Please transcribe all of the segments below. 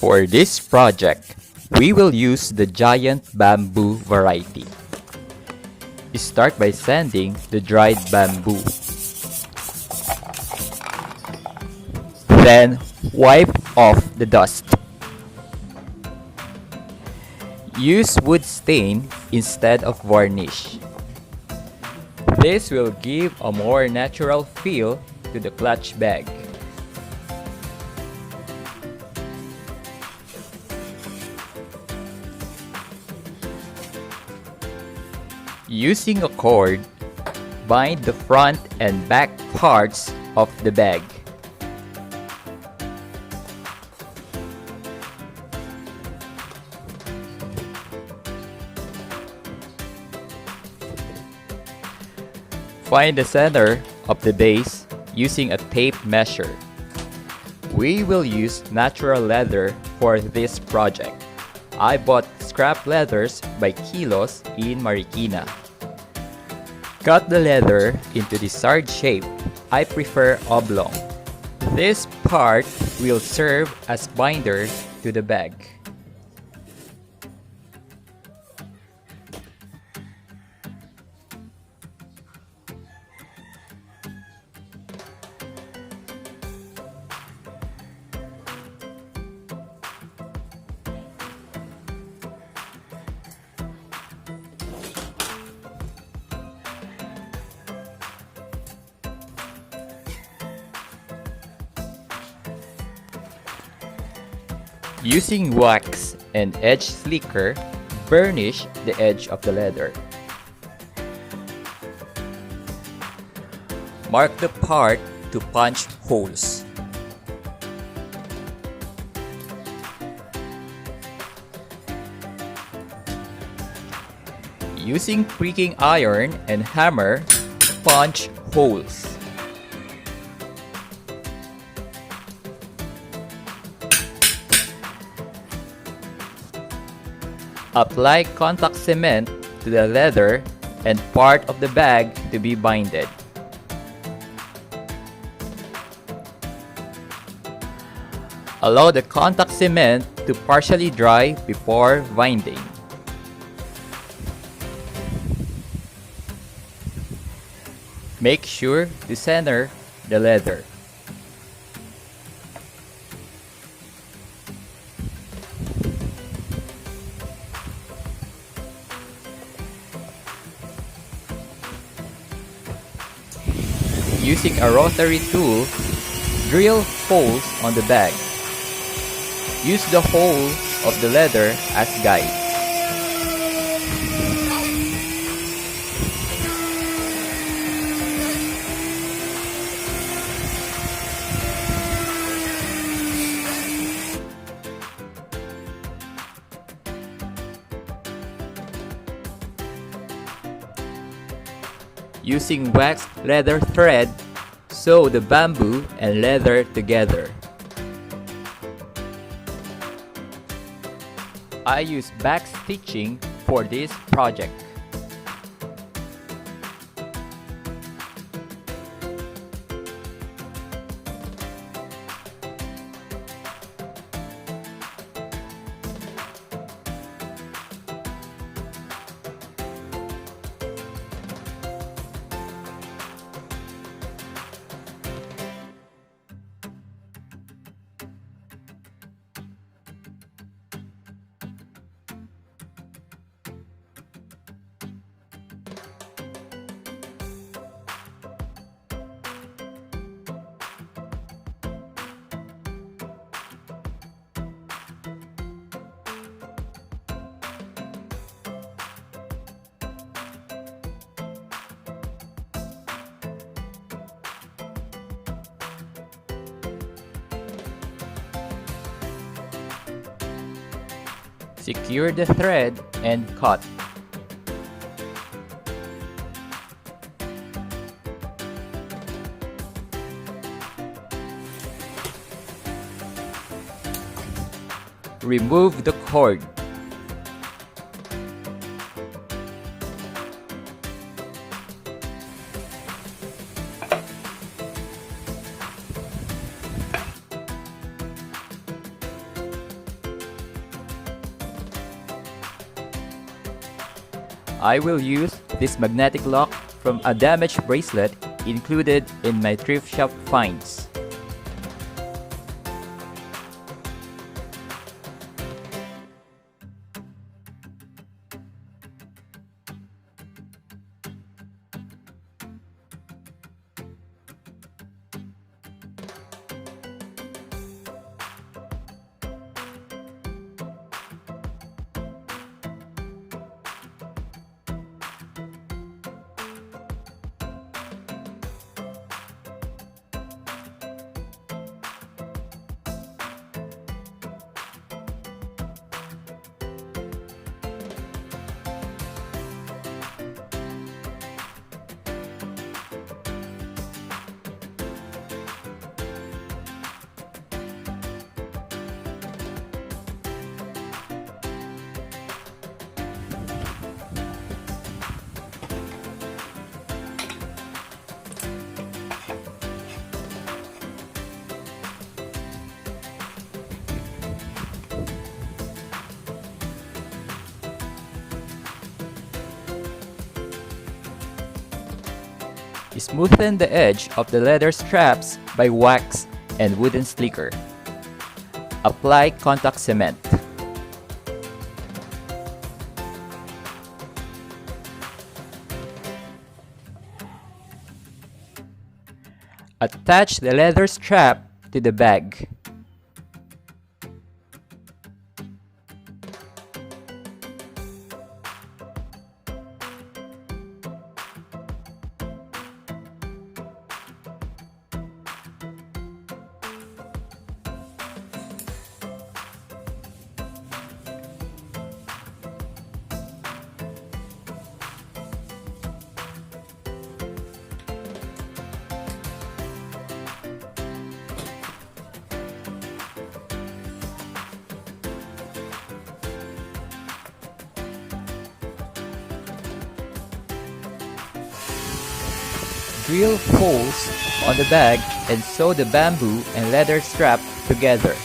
For this project, we will use the giant bamboo variety. Start by sanding the dried bamboo. Then, wipe off the dust. Use wood stain instead of varnish. This will give a more natural feel to the clutch bag. Using a cord, bind the front and back parts of the bag. Find the center of the base using a tape measure. We will use natural leather for this project. I bought scrap leathers by kilos in Marikina. Cut the leather into desired shape. I prefer oblong. This part will serve as binder to the bag. Using wax and edge slicker, burnish the edge of the leather. Mark the part to punch holes. Using pricking iron and hammer, punch holes. Apply contact cement to the leather and part of the bag to be binded. Allow the contact cement to partially dry before binding. Make sure to center the leather. Using a rotary tool, drill holes on the bag. Use the hole of the leather as guide. Using waxed leather thread, sew the bamboo and leather together. I use back stitching for this project. Secure the thread and cut. Remove the cord. I will use this magnetic lock from a damaged bracelet included in my thrift shop finds. Smoothen the edge of the leather straps by wax and wooden slicker. Apply contact cement. Attach the leather strap to the bag. Drill holes on the bag and sew the bamboo and leather strap together.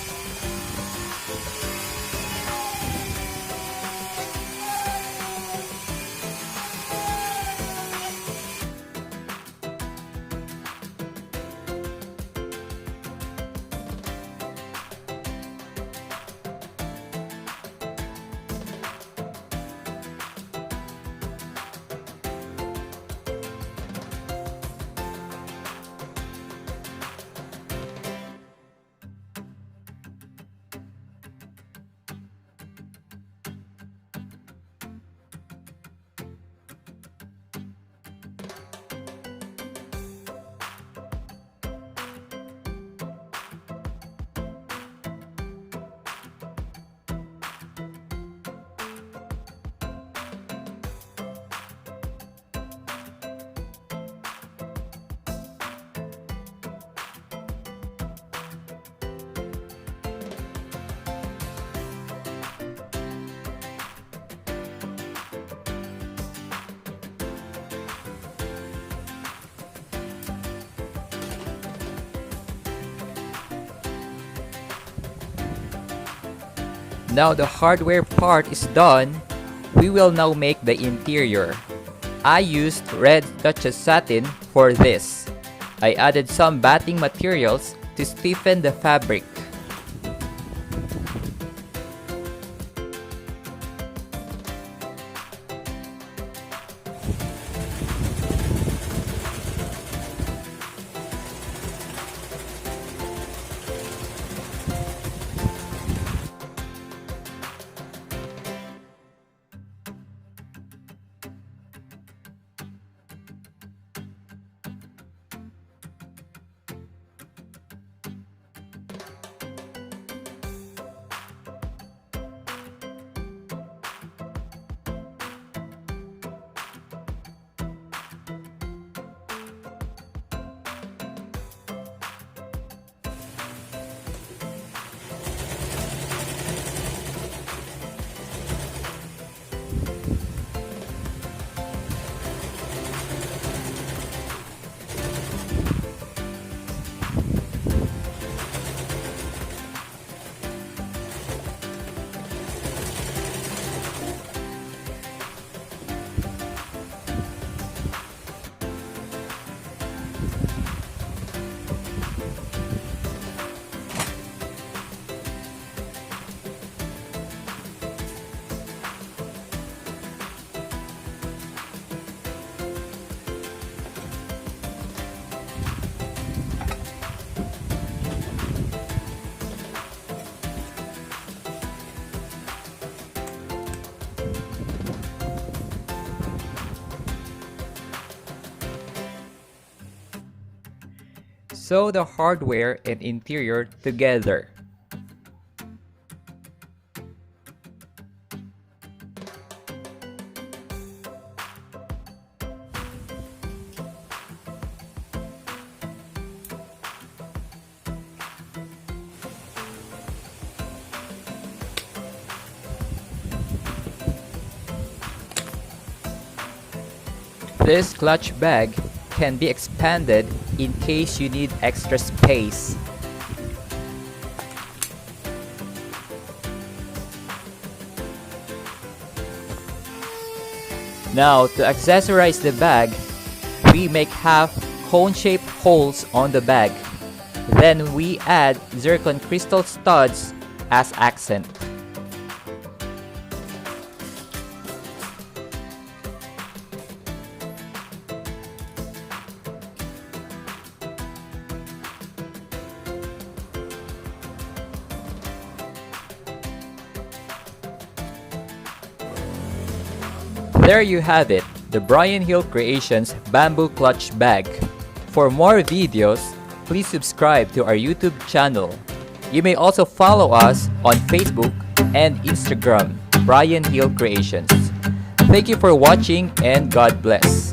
Now the hardware part is done, we will now make the interior. I used red Duchess satin for this. I added some batting materials to stiffen the fabric. Sew the hardware and interior together. This clutch bag can be expanded in case you need extra space. Now, to accessorize the bag, we make half cone-shaped holes on the bag. Then we add zircon crystal studs as accent. There you have it, the Bryan Gil Creations bamboo clutch bag. For more videos, please subscribe to our YouTube channel. You may also follow us on Facebook and Instagram, Bryan Gil Creations. Thank you for watching and God bless.